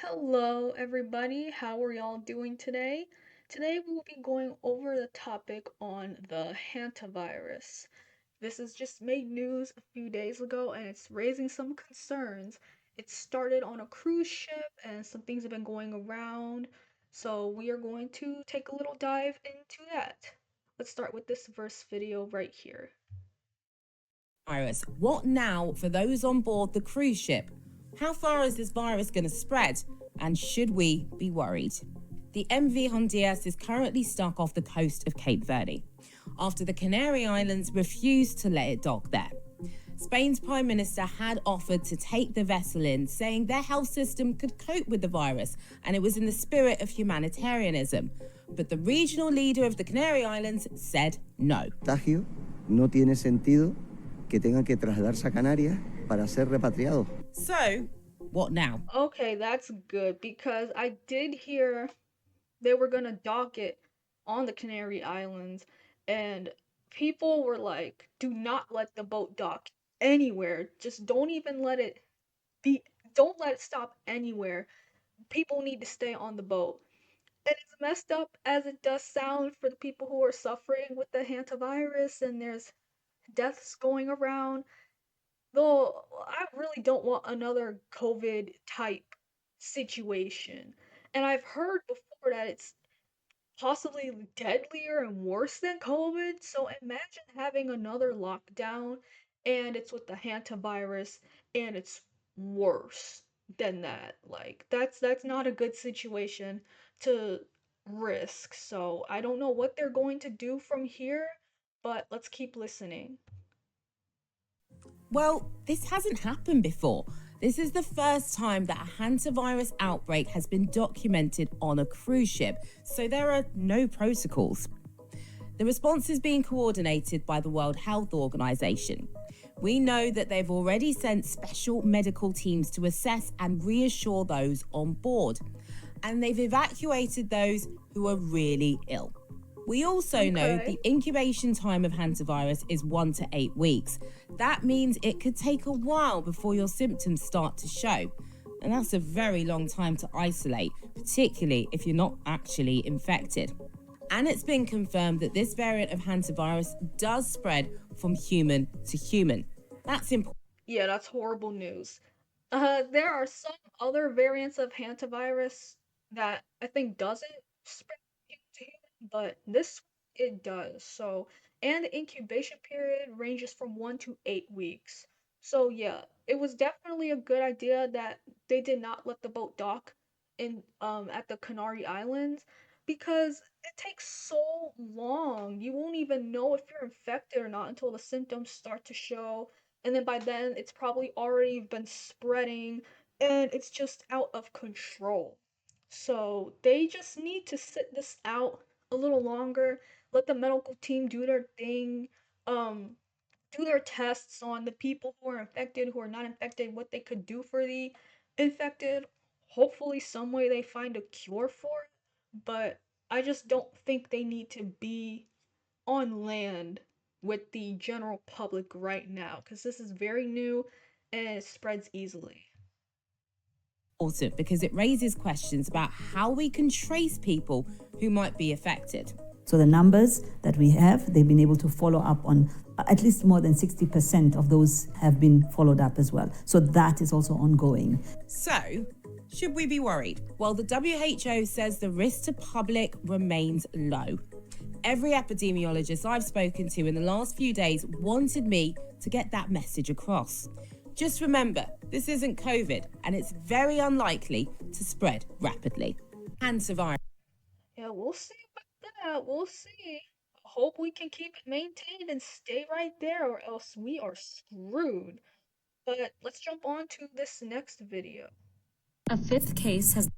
Hello, everybody. How are y'all doing today? Today we will be going over the topic on the hantavirus. This has just made news a few days ago and it's raising some concerns. It started on a cruise ship and some things have been going around. So we are going to take a little dive into that. Let's start with this verse video right here. Virus. What now for those on board the cruise ship? How far is this virus going to spread? And should we be worried? The MV Honduras is currently stuck off the coast of Cape Verde after the Canary Islands refused to let it dock there. Spain's Prime Minister had offered to take the vessel in, saying their health system could cope with the virus and it was in the spirit of humanitarianism. But the regional leader of the Canary Islands said no. Contagio no tiene sentido que tengan que trasladarse a Canarias para ser repatriados. So, what now? Okay, that's good because I did hear they were gonna dock it on the Canary Islands, and people were like, "Do not let the boat dock anywhere. Just don't even let it be. Don't let it stop anywhere. People need to stay on the boat." And as messed up as it does sound for the people who are suffering with the hantavirus, and there's deaths going around, though I really don't want another COVID type situation. And I've heard before that it's possibly deadlier and worse than COVID. So imagine having another lockdown and it's with the hantavirus and it's worse than that. Like that's not a good situation to risk. So I don't know what they're going to do from here, but let's keep listening. Well, this hasn't happened before. This is the first time that a hantavirus outbreak has been documented on a cruise ship, so there are no protocols. The response is being coordinated by the World Health Organization. We know that they've already sent special medical teams to assess and reassure those on board, and they've evacuated those who are really ill. We also know Okay. the incubation time of hantavirus is 1 to 8 weeks. That means it could take a while before your symptoms start to show. And that's a very long time to isolate, particularly if you're not actually infected. And it's been confirmed that this variant of hantavirus does spread from human to human. That's important. Yeah, that's horrible news. There are some other variants of hantavirus that I think doesn't spread from human to human, but this one, it does. So, and the incubation period ranges from 1 to 8 weeks. So yeah, it was definitely a good idea that they did not let the boat dock in at the Canary Islands because it takes so long. You won't even know if you're infected or not until the symptoms start to show, and then by then it's probably already been spreading and it's just out of control. So they just need to sit this out a little longer, let the medical team do their thing, um, do their tests on the people who are infected, who are not infected, what they could do for the infected. Hopefully, some way they find a cure for it. But I just don't think they need to be on land with the general public right now because this is very new and it spreads easily. Because it raises questions about how we can trace people who might be affected. So the numbers that we have, they've been able to follow up on at least more than 60% of those have been followed up as well. So that is also ongoing. So, should we be worried? Well, the WHO says the risk to public remains low. Every epidemiologist I've spoken to in the last few days wanted me to get that message across. Just remember, this isn't COVID and it's very unlikely to spread rapidly. Hantavirus. Yeah, we'll see about that. We'll see. Hope we can keep it maintained and stay right there, or else we are screwed. But let's jump on to this next video. A fifth case has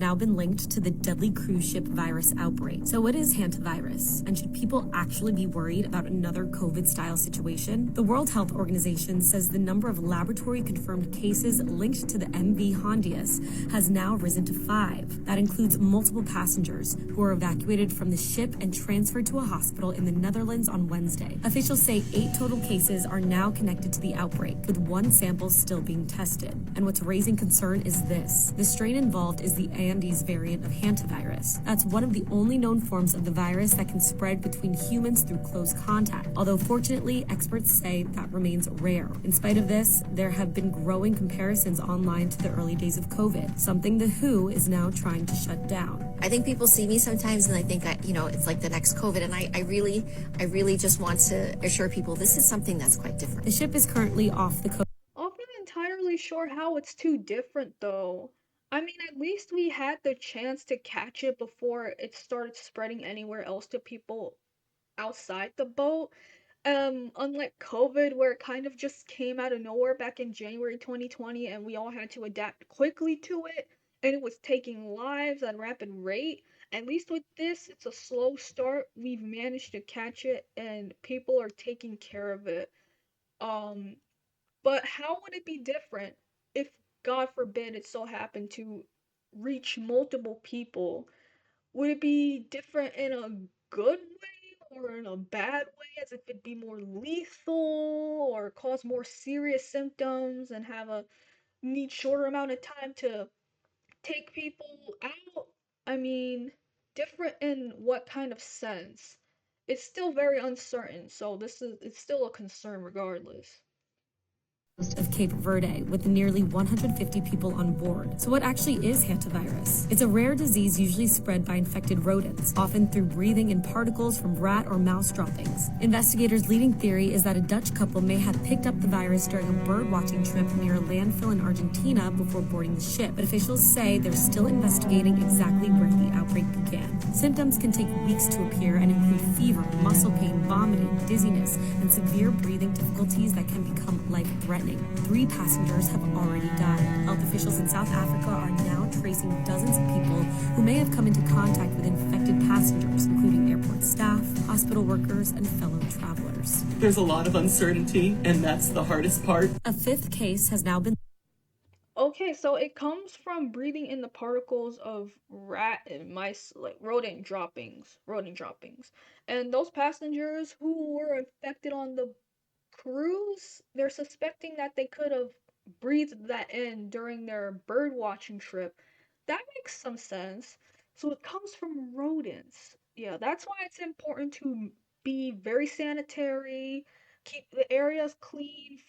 now been linked to the deadly cruise ship virus outbreak. So what is Hantavirus? And should people actually be worried about another COVID-style situation? The World Health Organization says the number of laboratory-confirmed cases linked to the MV Hondius has now risen to 5. That includes multiple passengers who were evacuated from the ship and transferred to a hospital in the Netherlands on Wednesday. Officials say 8 total cases are now connected to the outbreak, with 1 sample still being tested. And what's raising concern is this. The strain involved is the Andes variant of Hantavirus. That's one of the only known forms of the virus that can spread between humans through close contact, although fortunately, experts say that remains rare. In spite of this, there have been growing comparisons online to the early days of COVID, something the WHO is now trying to shut down. I think people see me sometimes and I think it's like the next COVID, and I really just want to assure people this is something that's quite different. The ship is currently off the coast. I'm not entirely sure how it's too different though. I mean, at least we had the chance to catch it before it started spreading anywhere else to people outside the boat. Unlike COVID, where it kind of just came out of nowhere back in January 2020, and we all had to adapt quickly to it, and it was taking lives at a rapid rate. At least with this, it's a slow start. We've managed to catch it, and people are taking care of it. Um, but how would it be different if, God forbid, it so happened to reach multiple people? Would it be different in a good way or in a bad way, as if it'd be more lethal or cause more serious symptoms and have a need shorter amount of time to take people out? I mean, different in what kind of sense? It's still very uncertain, so it's still a concern regardless. Of Cape Verde with nearly 150 people on board. So what actually is hantavirus? It's a rare disease usually spread by infected rodents, often through breathing in particles from rat or mouse droppings. Investigators' leading theory is that a Dutch couple may have picked up the virus during a bird-watching trip near a landfill in Argentina before boarding the ship, but officials say they're still investigating exactly where the outbreak began. Symptoms can take weeks to appear and include fever, muscle pain, vomiting, dizziness, and severe breathing difficulties that can become life-threatening. 3 passengers have already died. Health officials in South Africa are now tracing dozens of people who may have come into contact with infected passengers, including airport staff, hospital workers, and fellow travelers. There's a lot of uncertainty, and that's the hardest part. A 5th case has now been... Okay, so it comes from breathing in the particles of rat and mice, like rodent droppings. And those passengers who were infected on the cruise, they're suspecting that they could have breathed that in during their bird watching trip. That makes some sense. So it comes from rodents. Yeah, that's why it's important to be very sanitary, keep the areas clean,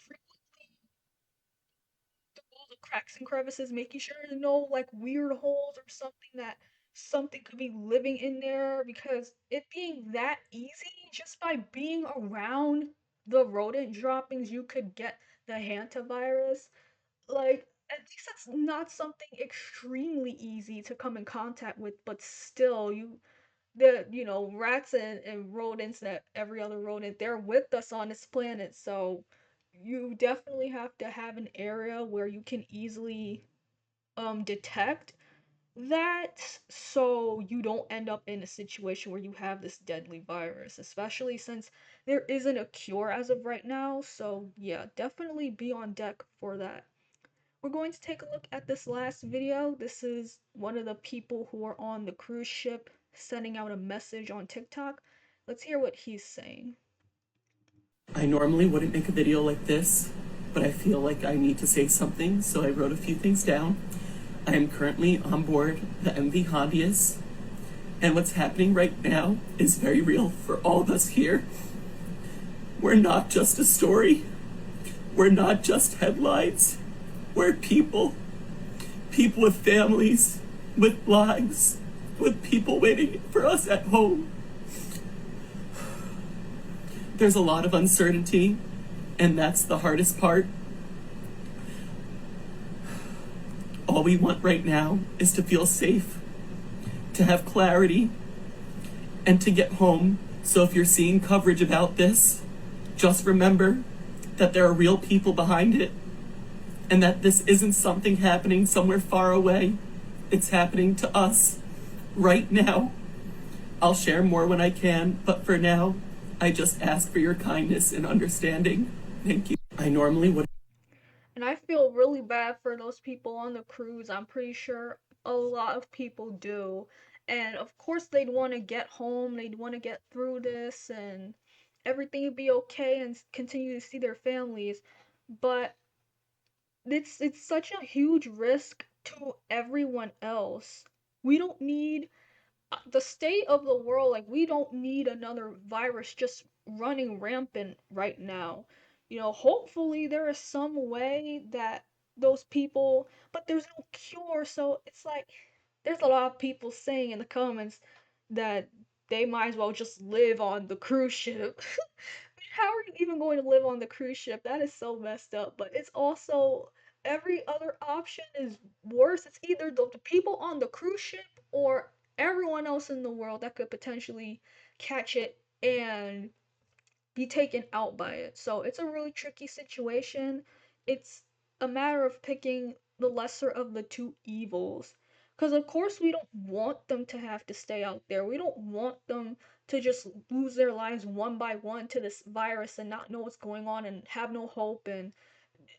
all the cracks and crevices, making sure there's no like weird holes or something that something could be living in there, because it being that easy, just by being around the rodent droppings, you could get the hantavirus. Like, at least it's not something extremely easy to come in contact with, but still, rats and rodents, that every other rodent, they're with us on this planet, so you definitely have to have an area where you can easily detect that, so you don't end up in a situation where you have this deadly virus, especially since there isn't a cure as of right now. So yeah, definitely be on deck for that. We're going to take a look at this last video. This is one of the people who are on the cruise ship sending out a message on TikTok. Let's hear what he's saying. I normally wouldn't make a video like this, but I feel like I need to say something, so I wrote a few things down. I am currently on board the MV Hondius, and what's happening right now is very real for all of us here. We're not just a story. We're not just headlines. We're people. People with families, with lives, with people waiting for us at home. There's a lot of uncertainty, and that's the hardest part. All we want right now is to feel safe, to have clarity, and to get home. So if you're seeing coverage about this, just remember that there are real people behind it, and that this isn't something happening somewhere far away. It's happening to us right now. I'll share more when I can, but for now, I just ask for your kindness and understanding. Thank you. I normally would. And I feel really bad for those people on the cruise. I'm pretty sure a lot of people do. And of course, they'd want to get home, they'd want to get through this, and everything would be okay and continue to see their families. But it's such a huge risk to everyone else. We don't need the state of the world, like we don't need another virus just running rampant right now. Hopefully there is some way that those people, but there's no cure, so it's like there's a lot of people saying in the comments that they might as well just live on the cruise ship. How are you even going to live on the cruise ship? That is so messed up. But it's also every other option is worse. It's either the people on the cruise ship or everyone else in the world that could potentially catch it and be taken out by it. So it's a really tricky situation. It's a matter of picking the lesser of the two evils. Because, of course, we don't want them to have to stay out there. We don't want them to just lose their lives one by one to this virus and not know what's going on and have no hope and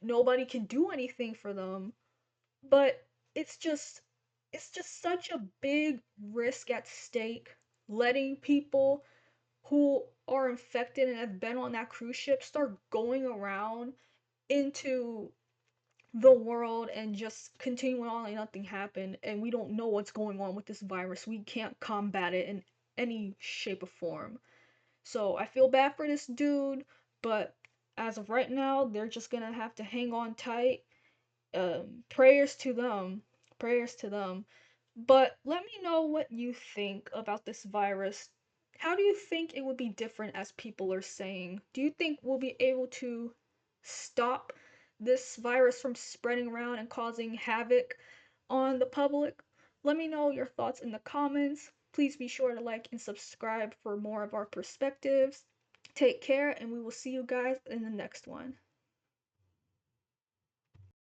nobody can do anything for them. But it's just it's just such a big risk at stake letting people who are infected and have been on that cruise ship start going around into the world and just continuing on like nothing happened, and we don't know what's going on with this virus. We can't combat it in any shape or form. So I feel bad for this dude, but as of right now, they're just gonna have to hang on tight. Prayers to them. Prayers to them. But let me know what you think about this virus. How do you think it would be different as people are saying? Do you think we'll be able to stop this virus from spreading around and causing havoc on the public? Let me know your thoughts in the comments. Please be sure to like and subscribe for more of our perspectives. Take care, and we will see you guys in the next one.